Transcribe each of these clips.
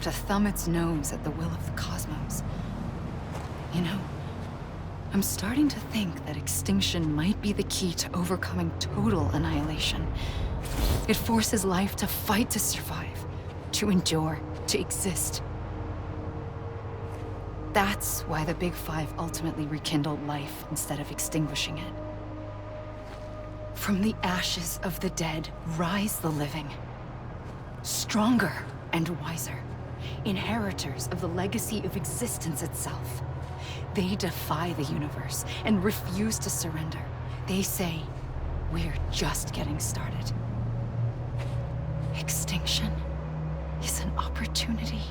to thumb its nose at the will of the cosmos. You know, I'm starting to think that extinction might be the key to overcoming total annihilation. It forces life to fight to survive, to endure, to exist. That's why the Big Five ultimately rekindled life instead of extinguishing it. From the ashes of the dead rise the living. Stronger and wiser. Inheritors of the legacy of existence itself. They defy the universe and refuse to surrender. They say, we're just getting started. Extinction is an opportunity.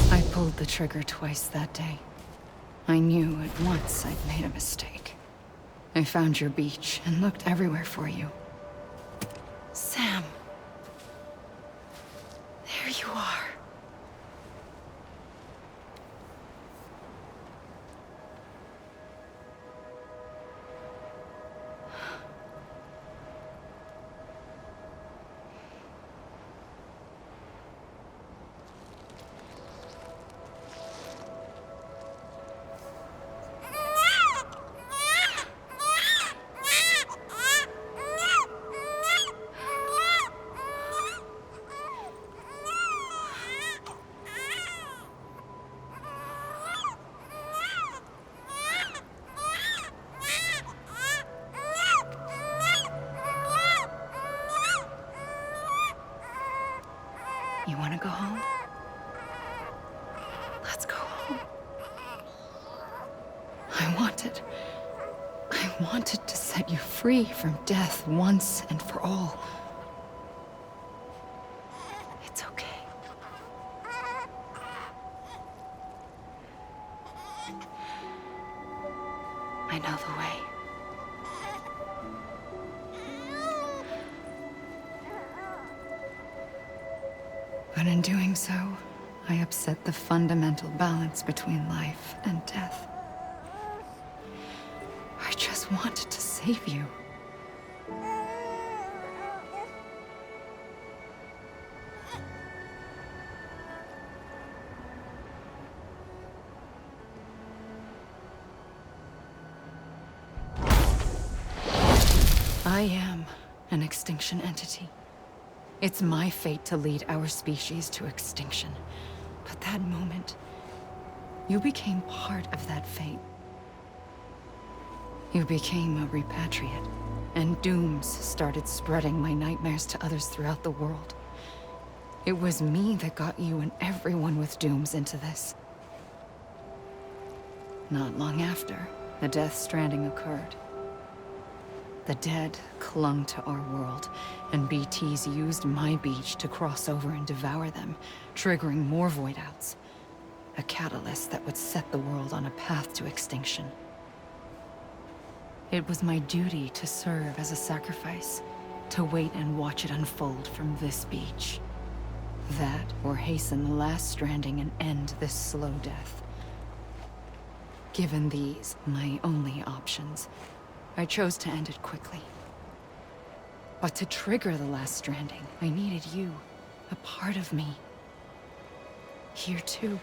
I pulled the trigger twice that day. I knew at once I'd made a mistake. I found your beach and looked everywhere for you. Sam. There you are. You want to go home? Let's go home. I wanted to set you free from death once and for all. It's okay. I know the way. But in doing so, I upset the fundamental balance between life and death. I just wanted to save you. I am An extinction entity. It's my fate to lead our species to extinction. But that moment, you became part of that fate. You became a repatriate, and dooms started spreading my nightmares to others throughout the world. It was me that got you and everyone with dooms into this. Not long after, the Death Stranding occurred. The dead clung to our world, and BTs used my beach to cross over and devour them, triggering more void outs. A catalyst that would set the world on a path to extinction. It was my duty to serve as a sacrifice, to wait and watch it unfold from this beach. That, or hasten the last stranding and end this slow death. Given these, my only options, I chose to end it quickly. But to trigger the last stranding, I needed you, a part of me. Here too.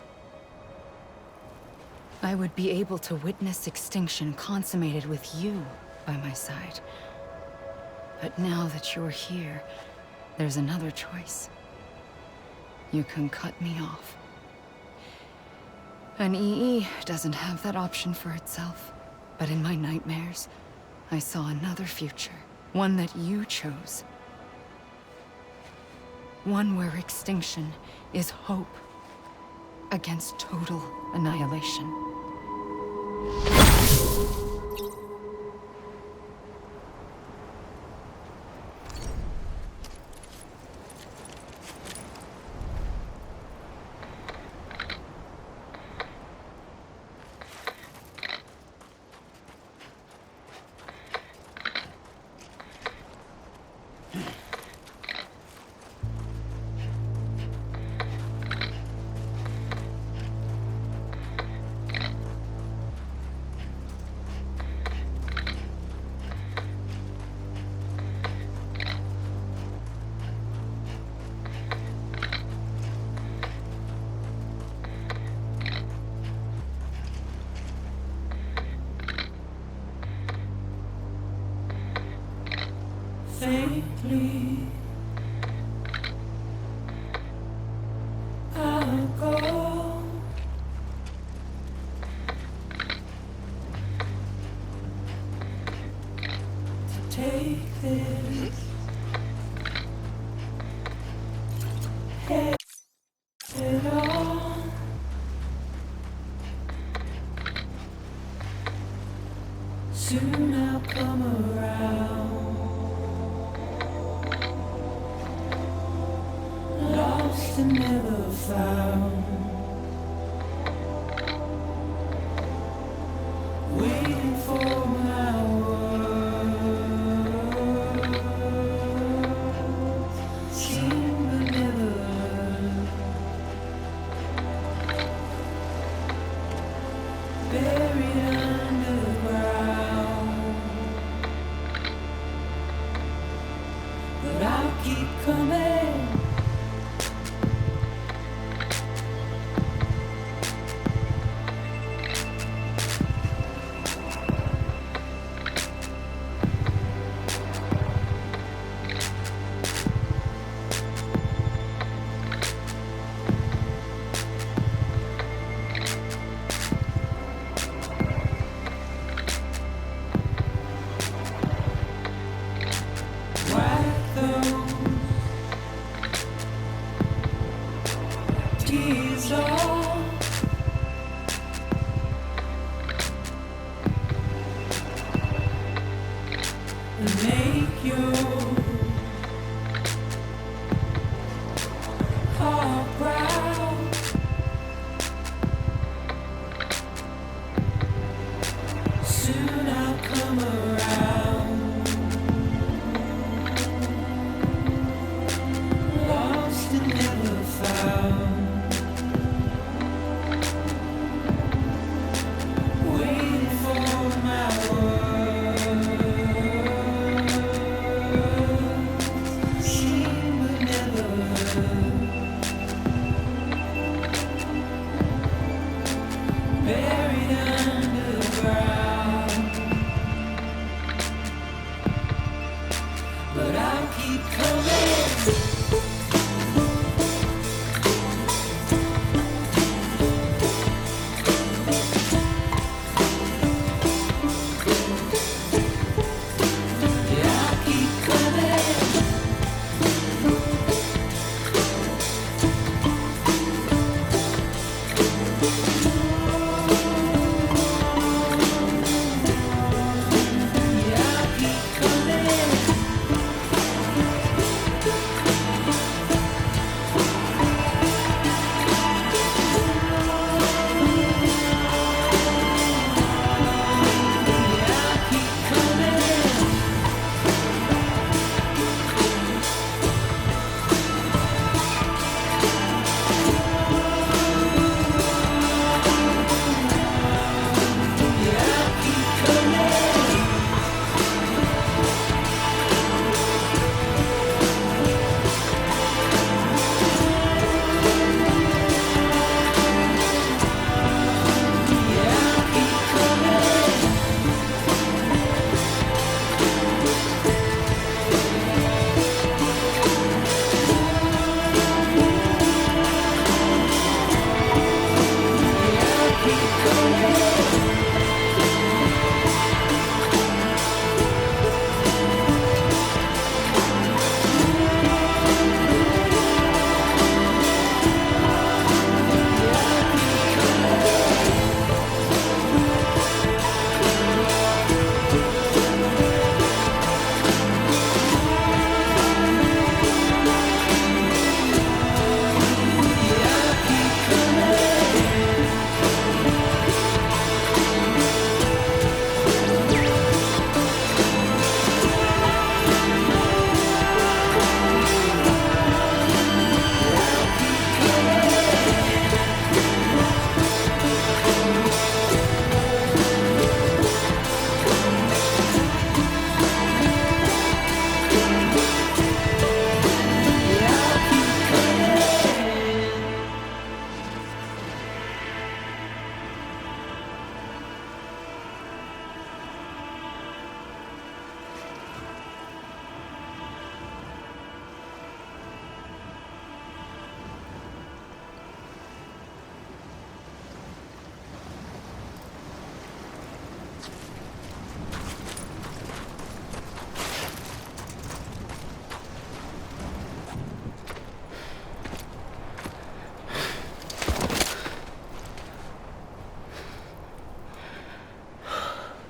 I would be able to witness extinction consummated with you by my side. But now that you're here, there's another choice. You can cut me off. An EE doesn't have that option for itself. But in my nightmares, I saw another future. One that you chose. One where extinction is hope against total annihilation. Faintly, I'll go to take this head on. Soon I'll come around. Lost and never found, waiting for my words, seen but never heard, buried underground, but I'll keep coming. Tears off and make your heart proud. Soon I'll come around. Lost and never found.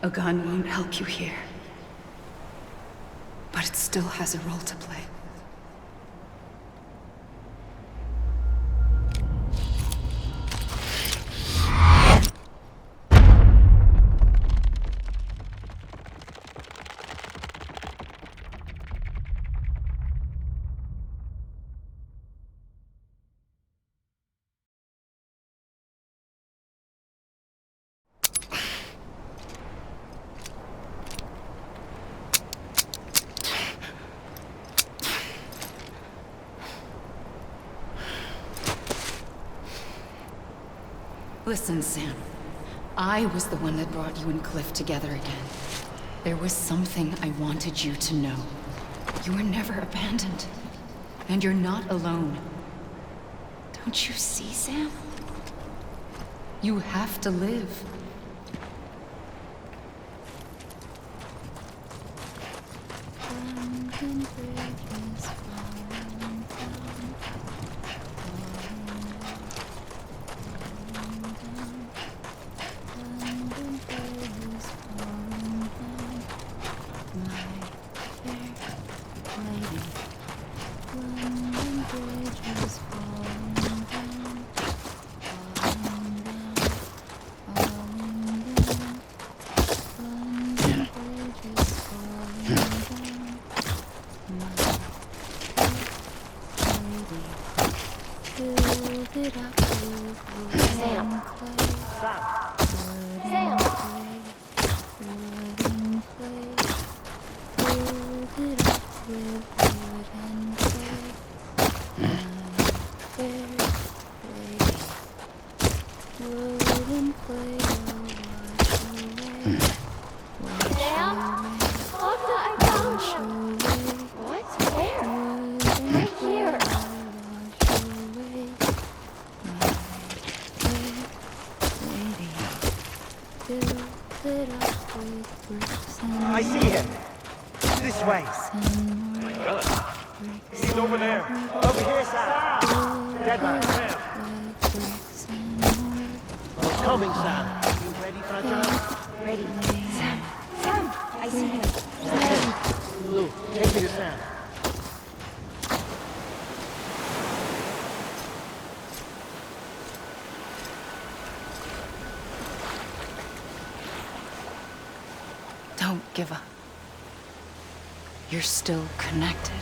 A gun won't help you here. But it still has a role to play. Listen, Sam. I was the one that brought you and Cliff together again. There was something I wanted you to know. You were never abandoned. And you're not alone. Don't you see, Sam? You have to live. I see him. This way. He's over there. Over here, Sam. Dead man. Coming, Sam. You ready for a job? Ready. Sam! Sam! I see him. Sam! Lou, take me to Sam. Don't give up. You're still connected.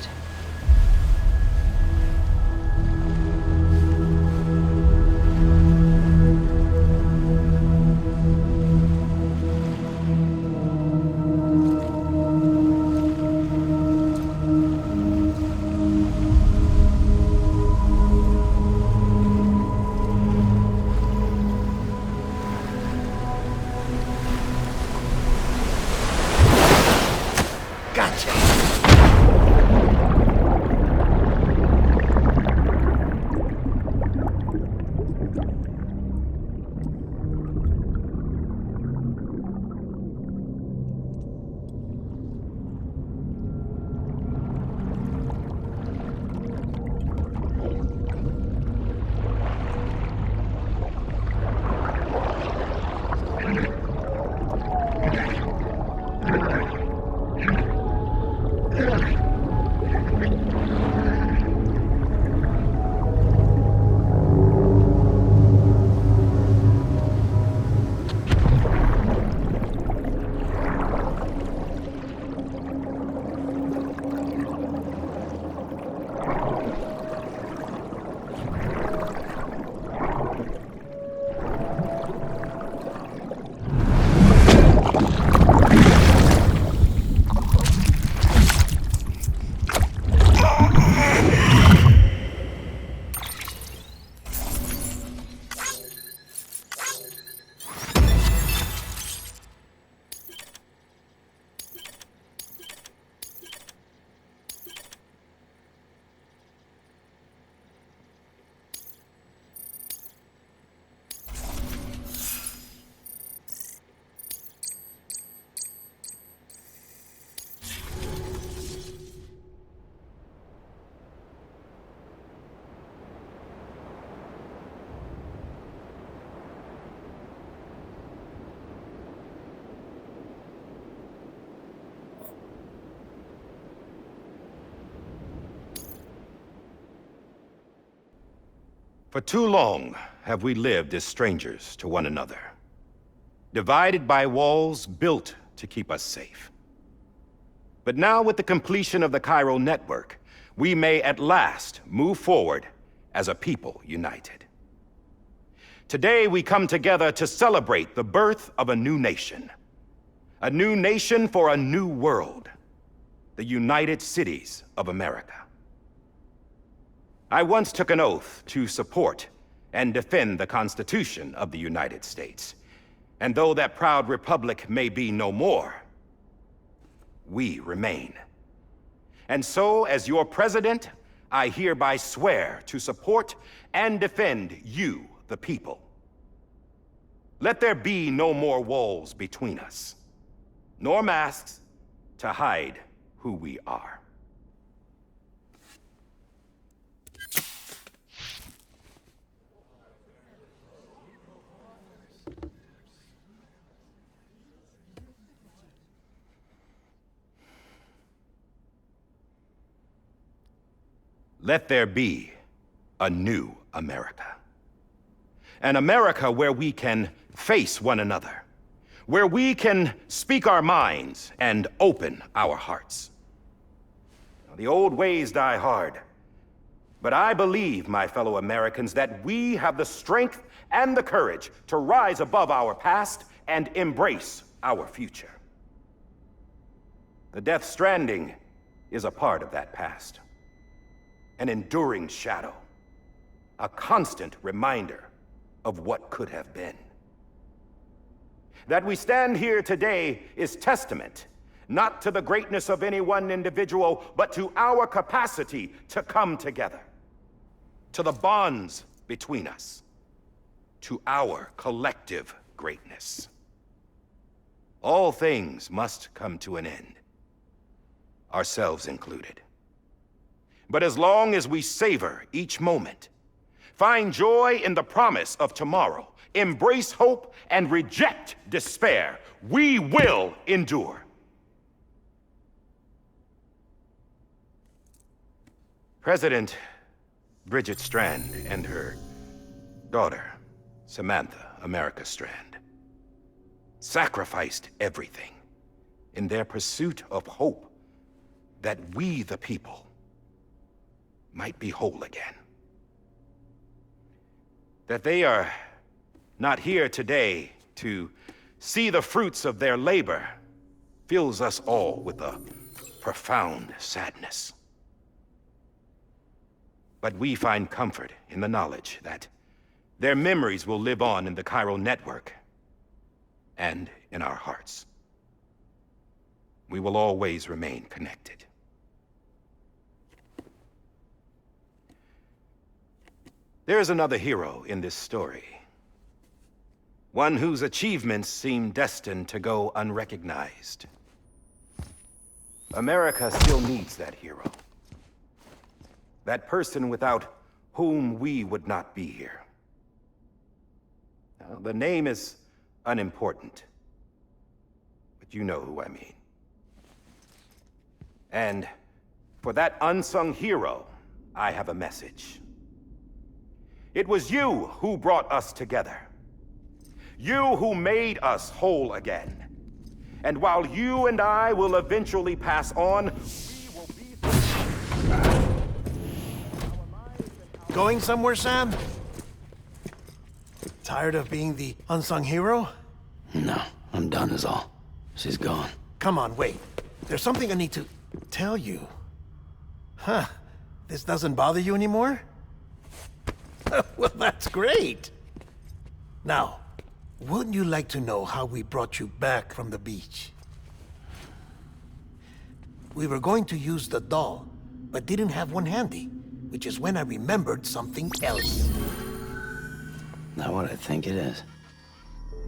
Gotcha. For too long have we lived as strangers to one another, divided by walls built to keep us safe. But now, with the completion of the Cairo network, we may at last move forward as a people united. Today, we come together to celebrate the birth of a new nation. A new nation for a new world. The United Cities of America. I once took an oath to support and defend the Constitution of the United States. And though that proud republic may be no more, we remain. And so, as your president, I hereby swear to support and defend you, the people. Let there be no more walls between us, nor masks to hide who we are. Let there be a new America. An America where we can face one another, where we can speak our minds and open our hearts. Now, the old ways die hard, but I believe, my fellow Americans, that we have the strength and the courage to rise above our past and embrace our future. The Death Stranding is a part of that past. An enduring shadow, a constant reminder of what could have been. That we stand here today is testament, not to the greatness of any one individual, but to our capacity to come together, to the bonds between us, to our collective greatness. All things must come to an end, ourselves included. But as long as we savor each moment, find joy in the promise of tomorrow, embrace hope, and reject despair, we will endure. President Bridget Strand and her daughter, Samantha America Strand, sacrificed everything in their pursuit of hope that we, the people, might be whole again. That they are not here today to see the fruits of their labor fills us all with a profound sadness. But we find comfort in the knowledge that their memories will live on in the Cairo network and in our hearts. We will always remain connected. There is another hero in this story. One whose achievements seem destined to go unrecognized. America still needs that hero. That person without whom we would not be here. Now, the name is unimportant, but you know who I mean. And for that unsung hero, I have a message. It was you who brought us together. You who made us whole again. And while you and I will eventually pass on, we will be... Going somewhere, Sam? Tired of being the unsung hero? No, I'm done is all. She's gone. Come on, wait. There's something I need to tell you. Huh. This doesn't bother you anymore? Well, that's great. Now, wouldn't you like to know how we brought you back from the beach? We were going to use the doll, but didn't have one handy, which is when I remembered something else. Not what I think it is.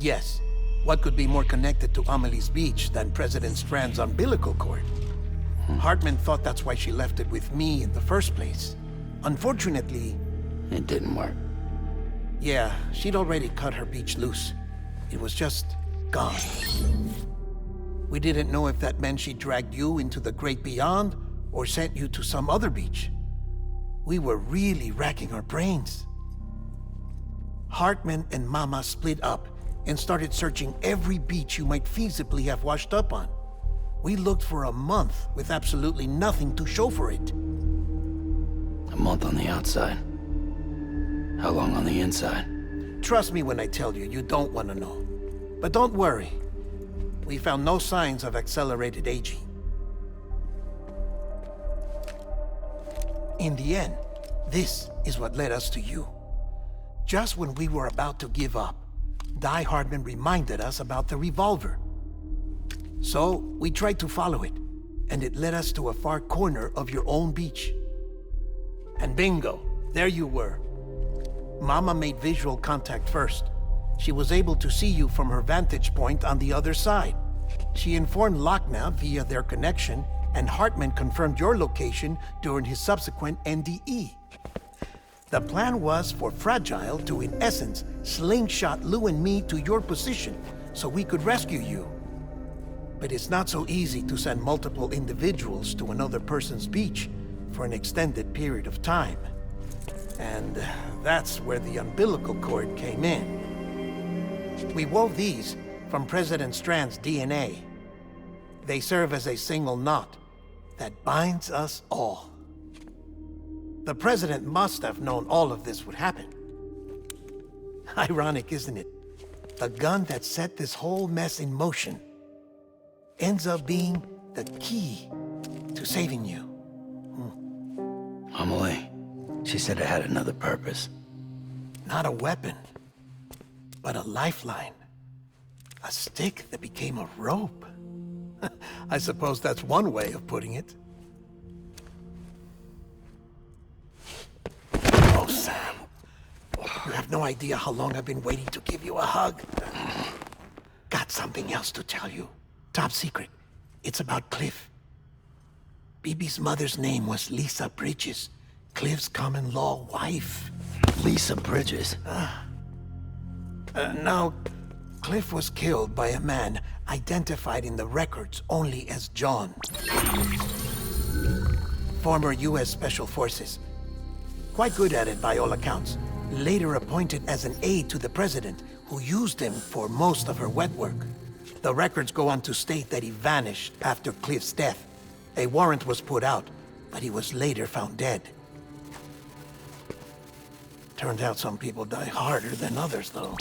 Yes. What could be more connected to Amelie's beach than President Strand's umbilical cord? Hartman thought that's why she left it with me in the first place. Unfortunately... It didn't work. Yeah, she'd already cut her beach loose. It was just gone. We didn't know if that meant she dragged you into the great beyond or sent you to some other beach. We were really racking our brains. Hartman and Mama split up and started searching every beach you might feasibly have washed up on. We looked for a month with absolutely nothing to show for it. A month on the outside. How long on the inside? Trust me when I tell you, you don't want to know. But don't worry. We found no signs of accelerated aging. In the end, this is what led us to you. Just when we were about to give up, Die Hardman reminded us about the revolver. So, we tried to follow it, and it led us to a far corner of your own beach. And bingo, there you were. Mama made visual contact first. She was able to see you from her vantage point on the other side. She informed Lochna via their connection, and Hartman confirmed your location during his subsequent NDE. The plan was for Fragile to, in essence, slingshot Lou and me to your position so we could rescue you. But it's not so easy to send multiple individuals to another person's beach for an extended period of time. And that's where the umbilical cord came in. We wove these from President Strand's DNA. They serve as a single knot that binds us all. The President must have known all of this would happen. Ironic, isn't it? The gun that set this whole mess in motion ends up being the key to saving you. Amelie, she said it had another purpose. Not a weapon, but a lifeline. A stick that became a rope. I suppose that's one way of putting it. Oh, Sam. You have no idea how long I've been waiting to give you a hug. Got something else to tell you. Top secret. It's about Cliff. Bibi's mother's name was Lisa Bridges, Cliff's common-law wife. Lisa Bridges? Now, Cliff was killed by a man identified in the records only as John. Former U.S. Special Forces. Quite good at it by all accounts. Later appointed as an aide to the president, who used him for most of her wet work. The records go on to state that he vanished after Cliff's death. A warrant was put out, but he was later found dead. Turned out some people die harder than others, though.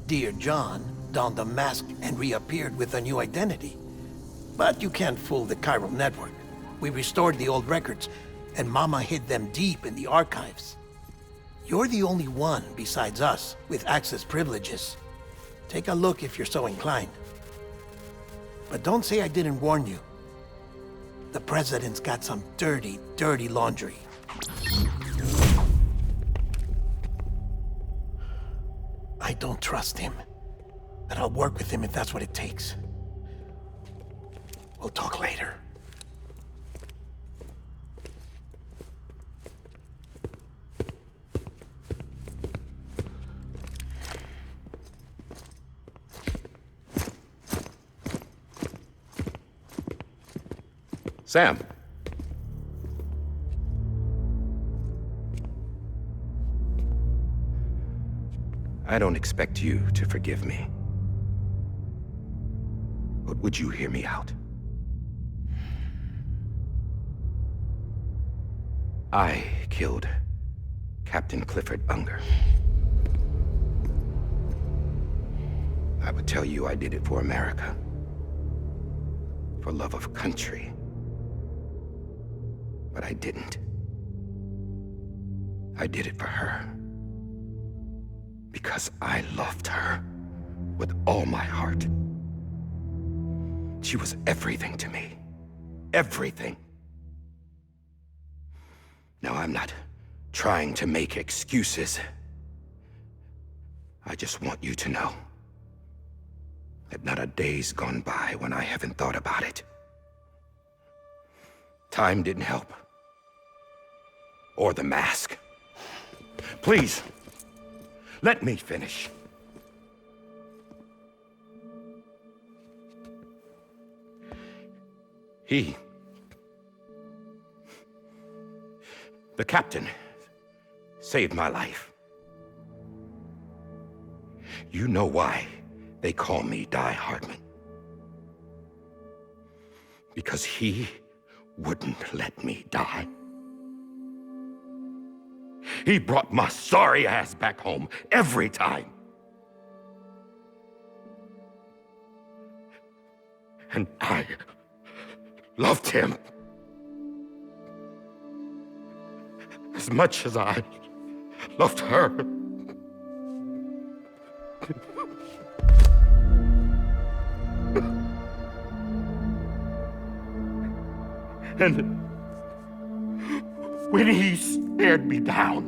Dear John donned a mask and reappeared with a new identity. But you can't fool the chiral network. We restored the old records, and Mama hid them deep in the archives. You're the only one, besides us, with access privileges. Take a look if you're so inclined. But don't say I didn't warn you. The president's got some dirty, dirty laundry. I don't trust him, but I'll work with him if that's what it takes. We'll talk later. Sam. I don't expect you to forgive me. But would you hear me out? I killed Captain Clifford Unger. I would tell you I did it for America. For love of country. But I didn't. I did it for her. Because I loved her with all my heart. She was everything to me. Everything. Now, I'm not trying to make excuses. I just want you to know that not a day's gone by when I haven't thought about it. Time didn't help. Or the mask. Please, let me finish. The captain saved my life. You know why they call me Die Hardman? Because he wouldn't let me die. He brought my sorry ass back home every time. And I loved him as much as I loved her. And when he stared me down,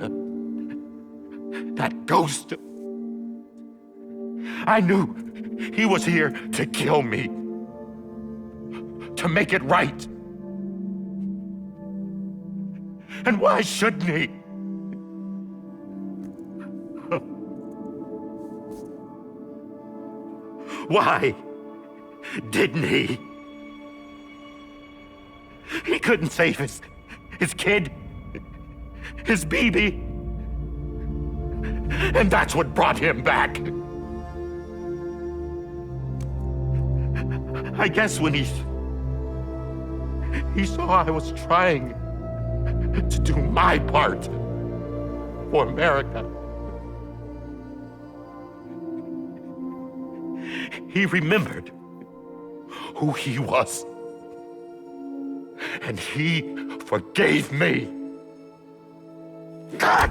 that ghost, I knew he was here to kill me, to make it right. And why shouldn't he? Why didn't he? He couldn't save his kid, his baby. And that's what brought him back. I guess when he saw I was trying to do my part for America, he remembered who he was. And he forgave me. God!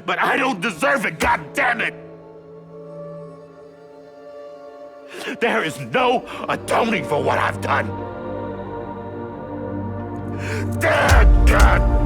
But I don't deserve it, God damn it! There is no atoning for what I've done. Damn God!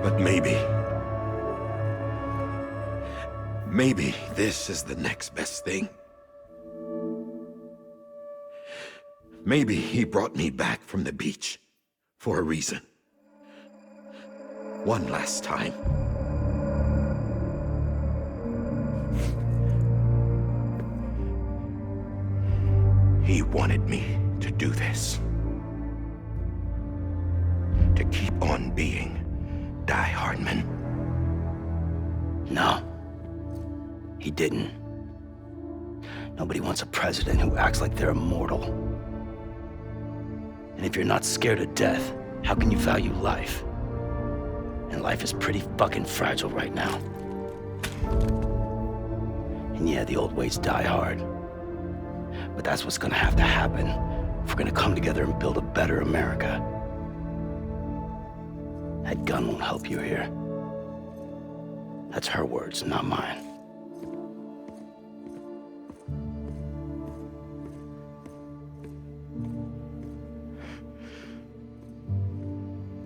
But maybe this is the next best thing. Maybe he brought me back from the beach for a reason. One last time. He wanted me to do this. To keep on being Die Hardman. No, he didn't. Nobody wants a president who acts like they're immortal. And if you're not scared of death, how can you value life? And life is pretty fucking fragile right now. And yeah, the old ways die hard. But that's what's gonna have to happen if we're gonna come together and build a better America. That gun won't help you here. That's her words, not mine.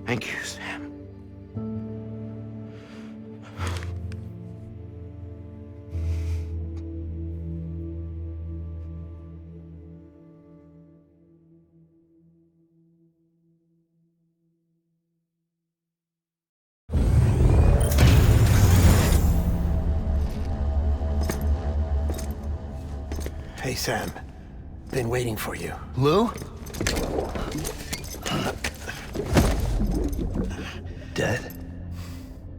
Thank you, Sam. Hey, Sam. Been waiting for you. Lou? Dead?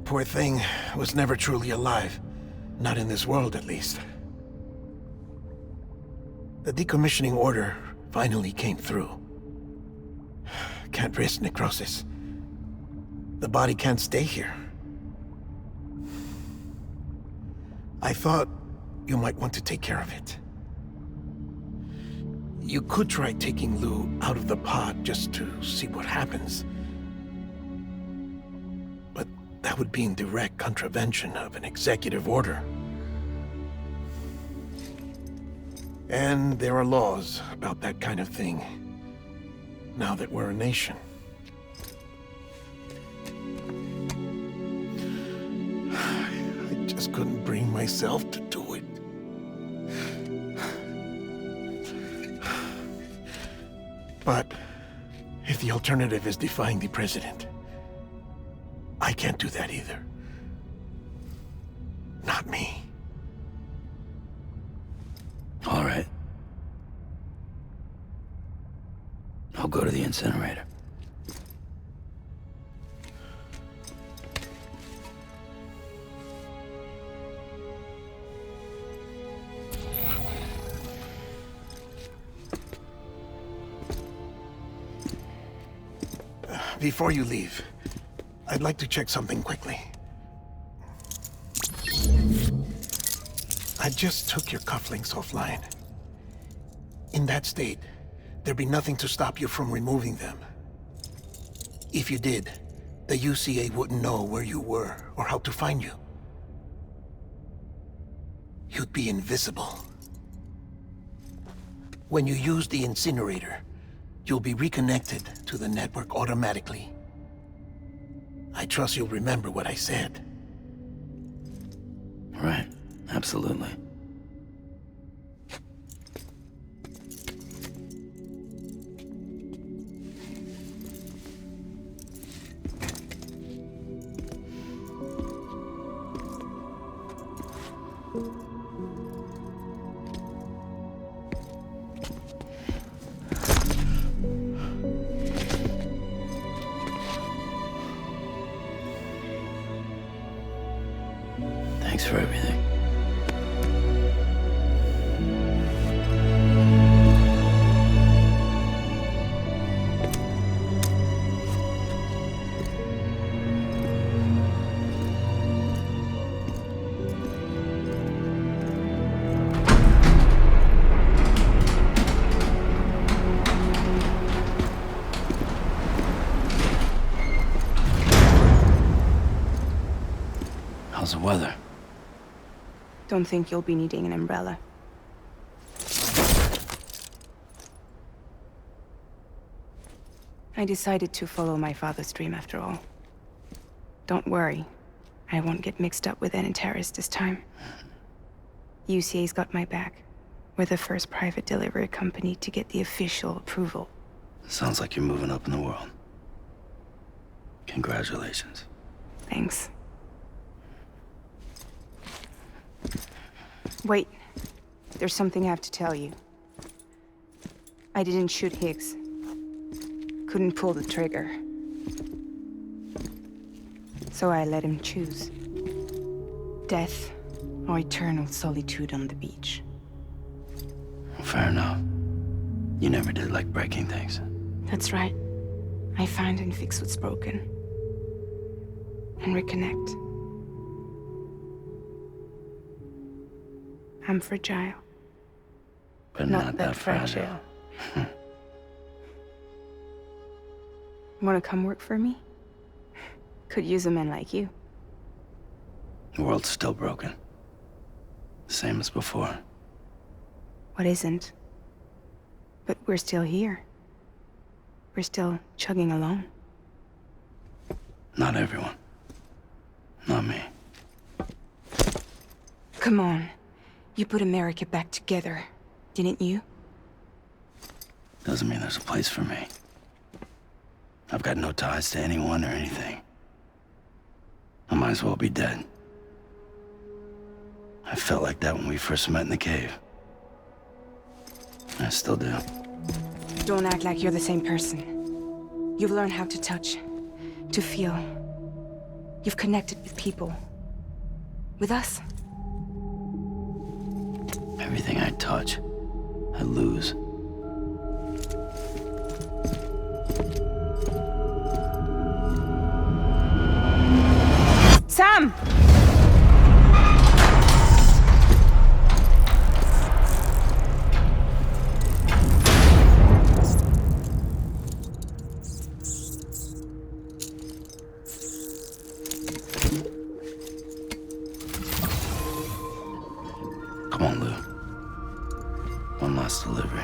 Poor thing was never truly alive. Not in this world, at least. The decommissioning order finally came through. Can't risk necrosis. The body can't stay here. I thought you might want to take care of it. You could try taking Lou out of the pod just to see what happens. But that would be in direct contravention of an executive order. And there are laws about that kind of thing, now that we're a nation. I just couldn't bring myself to do it. But if the alternative is defying the president, I can't do that either. Not me. All right. I'll go to the incinerator. Before you leave, I'd like to check something quickly. I just took your cufflinks offline. In that state, there'd be nothing to stop you from removing them. If you did, the UCA wouldn't know where you were or how to find you. You'd be invisible. When you use the incinerator, you'll be reconnected to the network automatically. I trust you'll remember what I said. Right. Absolutely. Thanks for everything. How's the weather? Don't think you'll be needing an umbrella. I decided to follow my father's dream after all. Don't worry. I won't get mixed up with any terrorists this time. UCA's got my back. We're the first private delivery company to get the official approval. Sounds like you're moving up in the world. Congratulations. Thanks. Wait. There's something I have to tell you. I didn't shoot Higgs. Couldn't pull the trigger. So I let him choose. Death or eternal solitude on the beach. Fair enough. You never did like breaking things. That's right. I find and fix what's broken. And reconnect. I'm fragile. But not that fragile. Wanna come work for me? Could use a man like you. The world's still broken. Same as before. What isn't? But we're still here. We're still chugging along. Not everyone. Not me. Come on. You put America back together, didn't you? Doesn't mean there's a place for me. I've got no ties to anyone or anything. I might as well be dead. I felt like that when we first met in the cave. I still do. Don't act like you're the same person. You've learned how to touch, to feel. You've connected with people. With us. Everything I touch, I lose. Sam! Come on, Lou. One last delivery.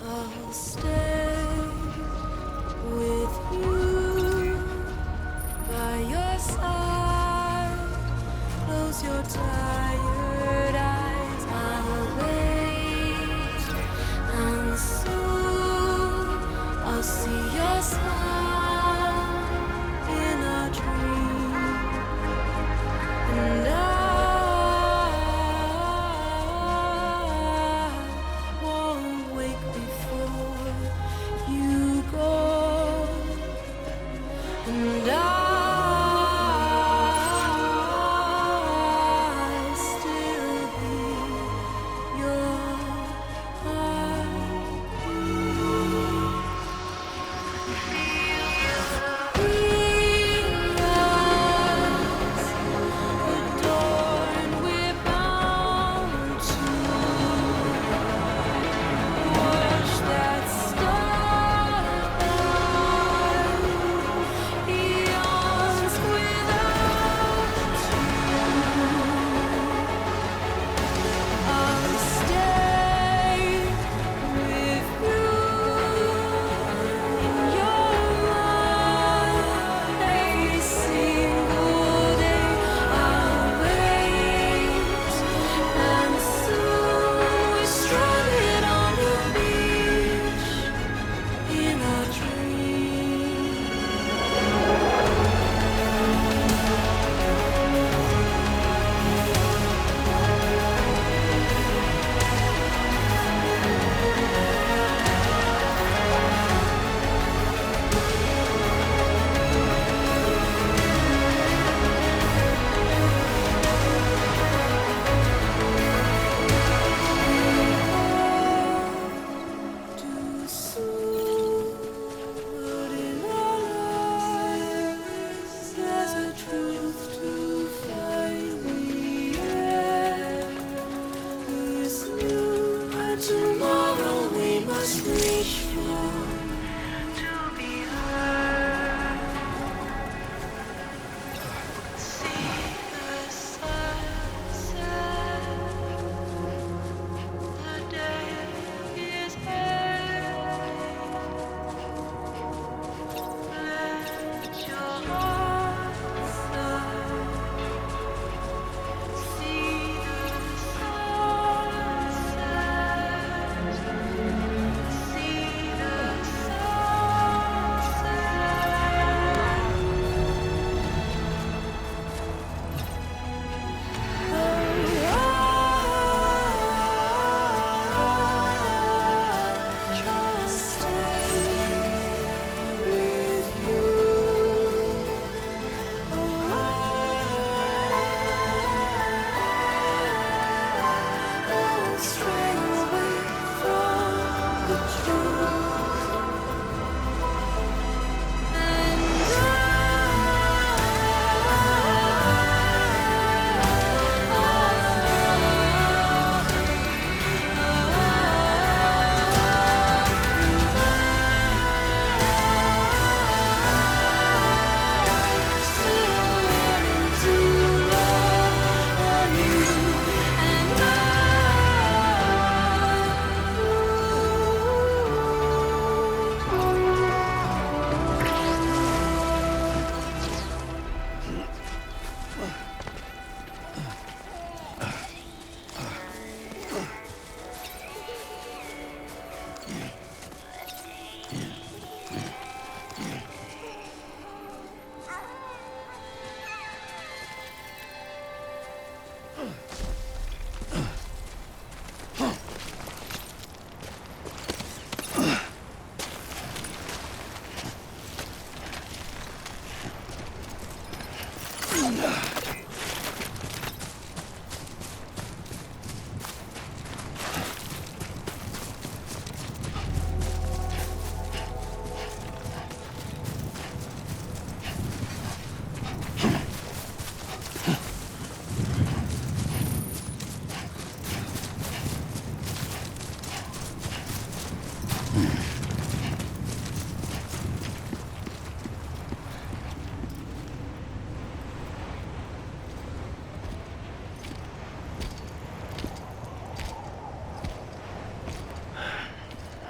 I'll stay with you by your side. Close your tired eyes. I'll wait, and soon I'll see your smile in a dream, and I won't wake before you go, and I'll still be your adorned, we're bound to watch that star eons without you. I'll stay with you in your mind every single day. I'll wait, and soon we're stranded on the beach in a dream. Too soon, but in our lives there's a truth to find. The end is new, and tomorrow we must reach for to be heard. See the sunset. The day is here. Let your heart see the sunset. See the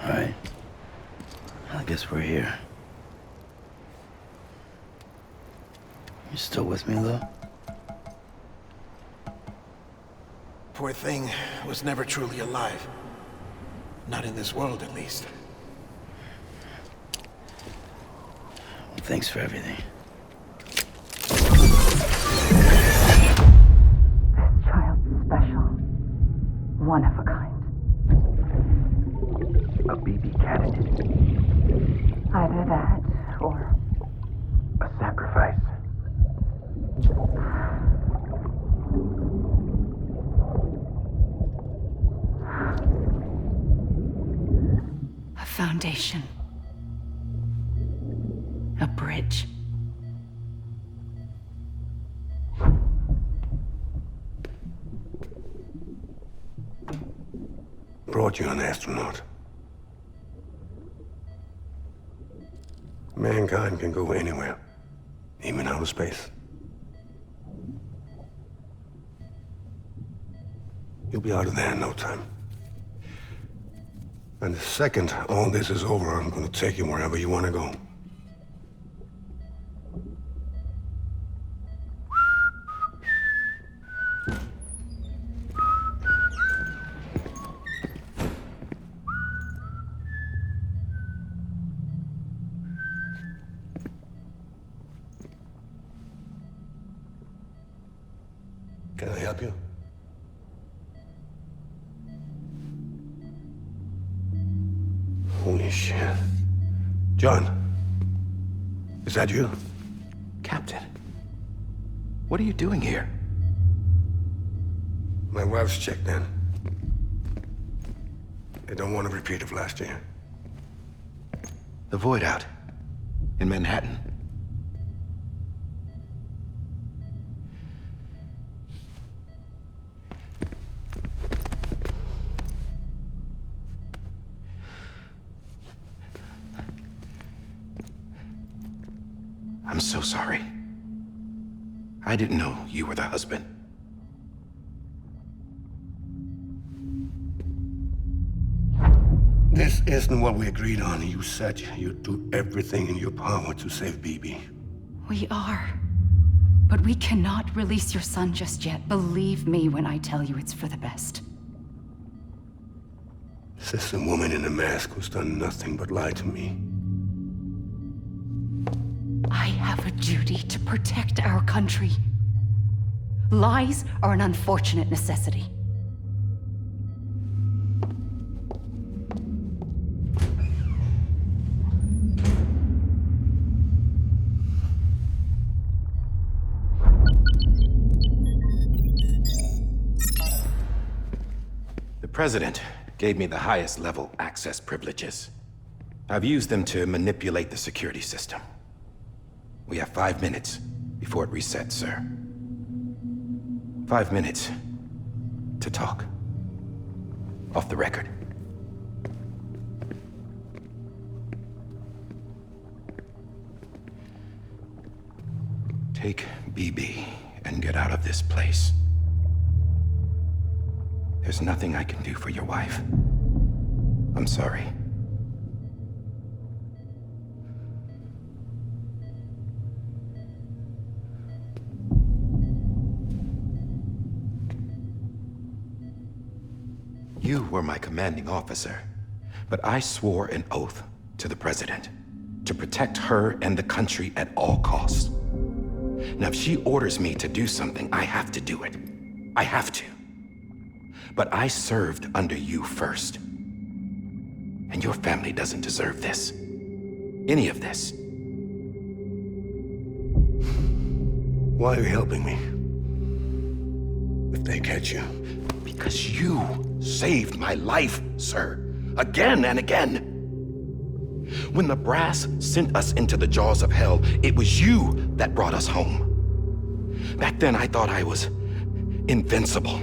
Alright. I guess we're here. You still with me, though? Poor thing was never truly alive. Not in this world, at least. Well, thanks for everything. This child's special. One of a kind. A BB candidate. Either that, or A sacrifice. a foundation. A bridge. Brought you an astronaut. Mankind can go anywhere, even outer space. You'll be out of there in no time. And the second all this is over, I'm gonna take you wherever you want to go. Can I help you? Holy shit. John, is that you? Captain, what are you doing here? My wife's checked in. They don't want a repeat of last year. The Void Out in Manhattan. I'm so sorry. I didn't know you were the husband. This isn't what we agreed on. You said you'd do everything in your power to save BB. We are. But we cannot release your son just yet. Believe me when I tell you it's for the best. This is a woman in a mask who's done nothing but lie to me. I have a duty to protect our country. Lies are an unfortunate necessity. The President gave me the highest level access privileges. I've used them to manipulate the security system. We have 5 minutes before it resets, sir. 5 minutes to talk. Off the record. Take BB and get out of this place. There's nothing I can do for your wife. I'm sorry. You were my commanding officer, but I swore an oath to the President to protect her and the country at all costs. Now, if she orders me to do something, I have to do it. I have to. But I served under you first. And your family doesn't deserve this. Any of this. Why are you helping me? If they catch you. Because you saved my life, sir. Again and again. When the brass sent us into the jaws of hell, it was you that brought us home. Back then, I thought I was invincible.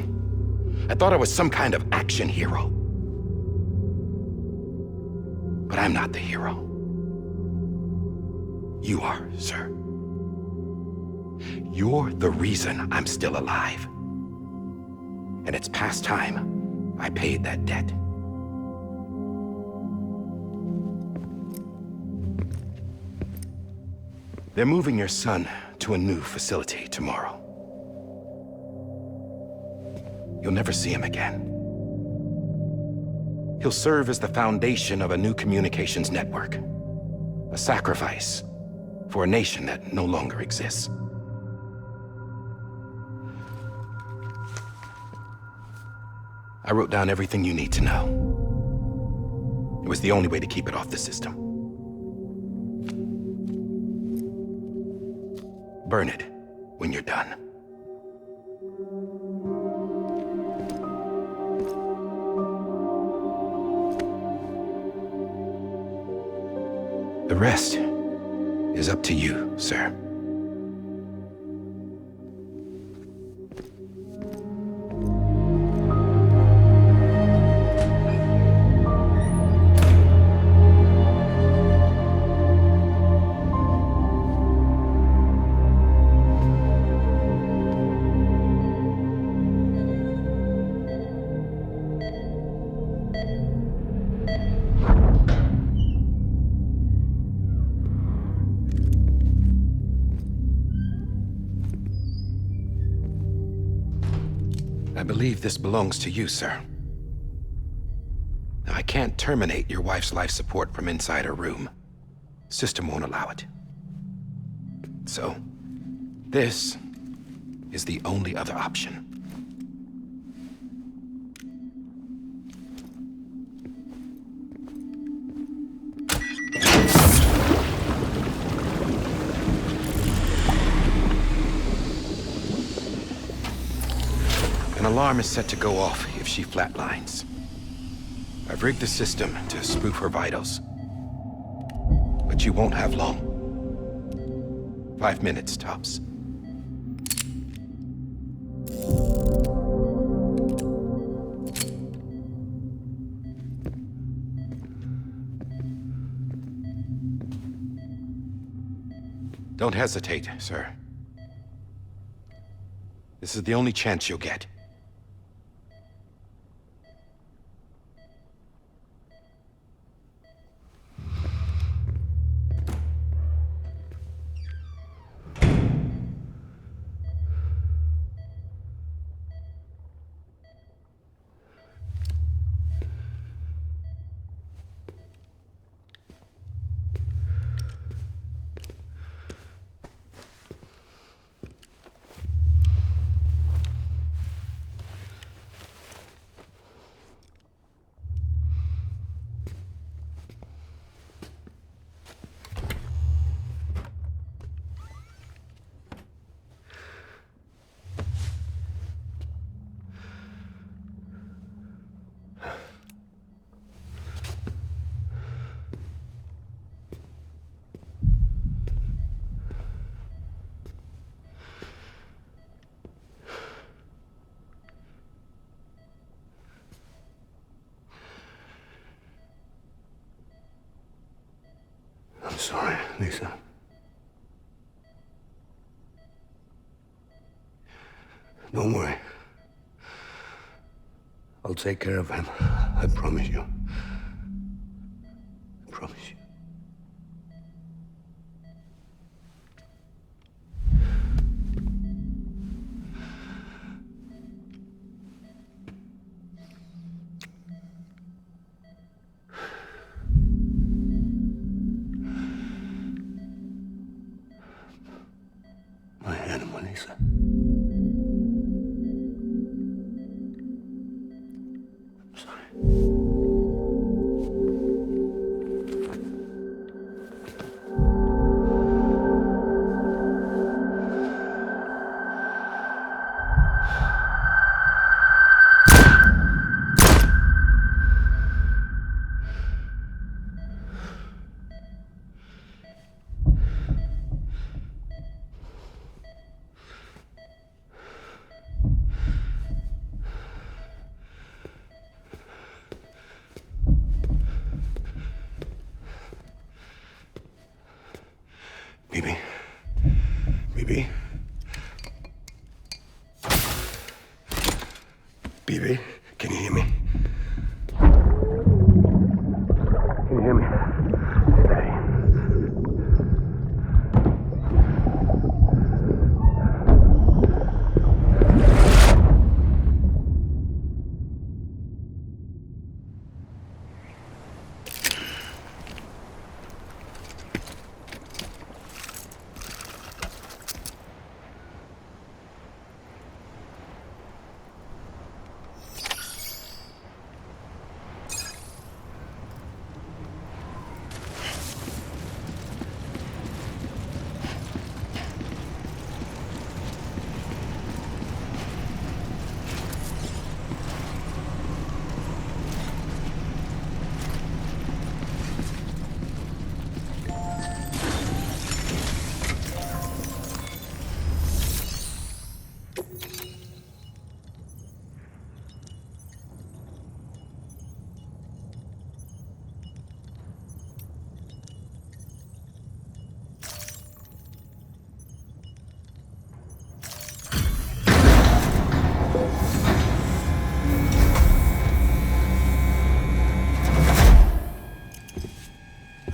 I thought I was some kind of action hero. But I'm not the hero. You are, sir. You're the reason I'm still alive. And it's past time I paid that debt. They're moving your son to a new facility tomorrow. You'll never see him again. He'll serve as the foundation of a new communications network. A sacrifice for a nation that no longer exists. I wrote down everything you need to know. It was the only way to keep it off the system. Burn it when you're done. The rest is up to you, sir. I believe this belongs to you, sir. Now, I can't terminate your wife's life support from inside her room. System won't allow it. So, this is the only other option. An alarm is set to go off if she flatlines. I've rigged the system to spoof her vitals. But you won't have long. 5 minutes, tops. Don't hesitate, sir. This is the only chance you'll get. I'm sorry, Lisa. Don't worry. I'll take care of him. I promise you. I promise you. My animal, Lisa. I'm sorry. Bibi? Bibi? Bibi, can you hear me? Can you hear me? Steady.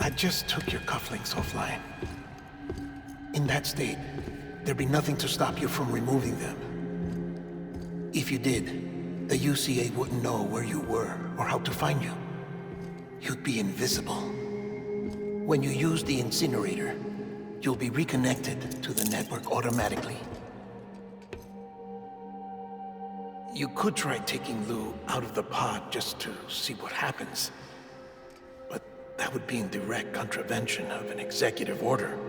I just took your cufflinks offline. In that state, there'd be nothing to stop you from removing them. If you did, the UCA wouldn't know where you were or how to find you. You'd be invisible. When you use the incinerator, you'll be reconnected to the network automatically. You could try taking Lou out of the pod just to see what happens. But that would be in direct contravention of an executive order.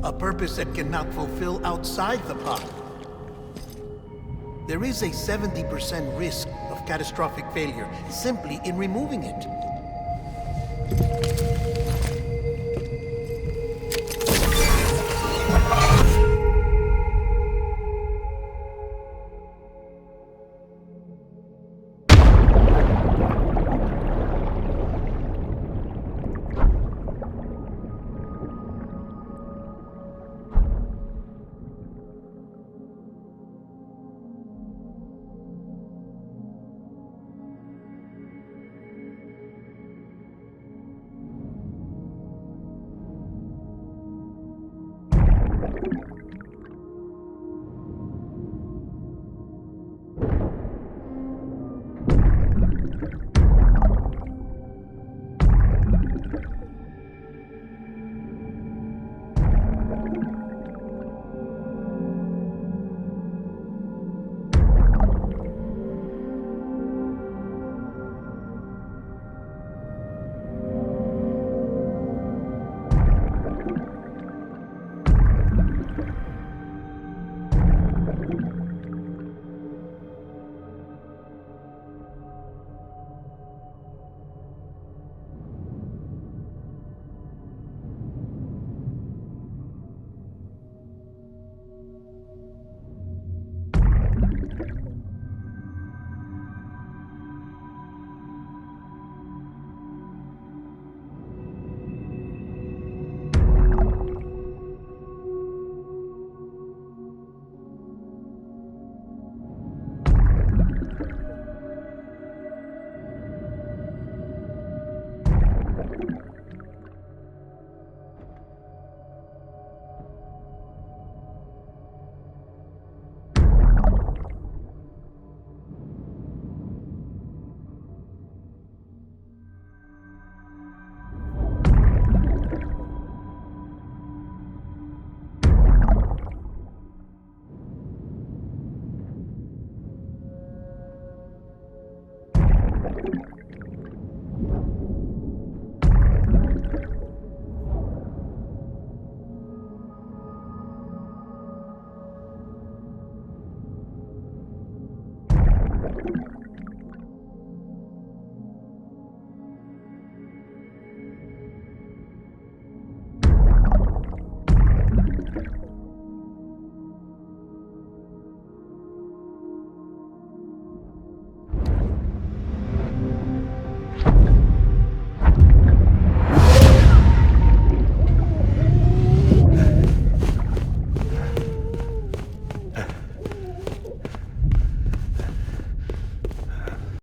A purpose that cannot fulfill outside the pod. There is a 70% risk of catastrophic failure simply in removing it.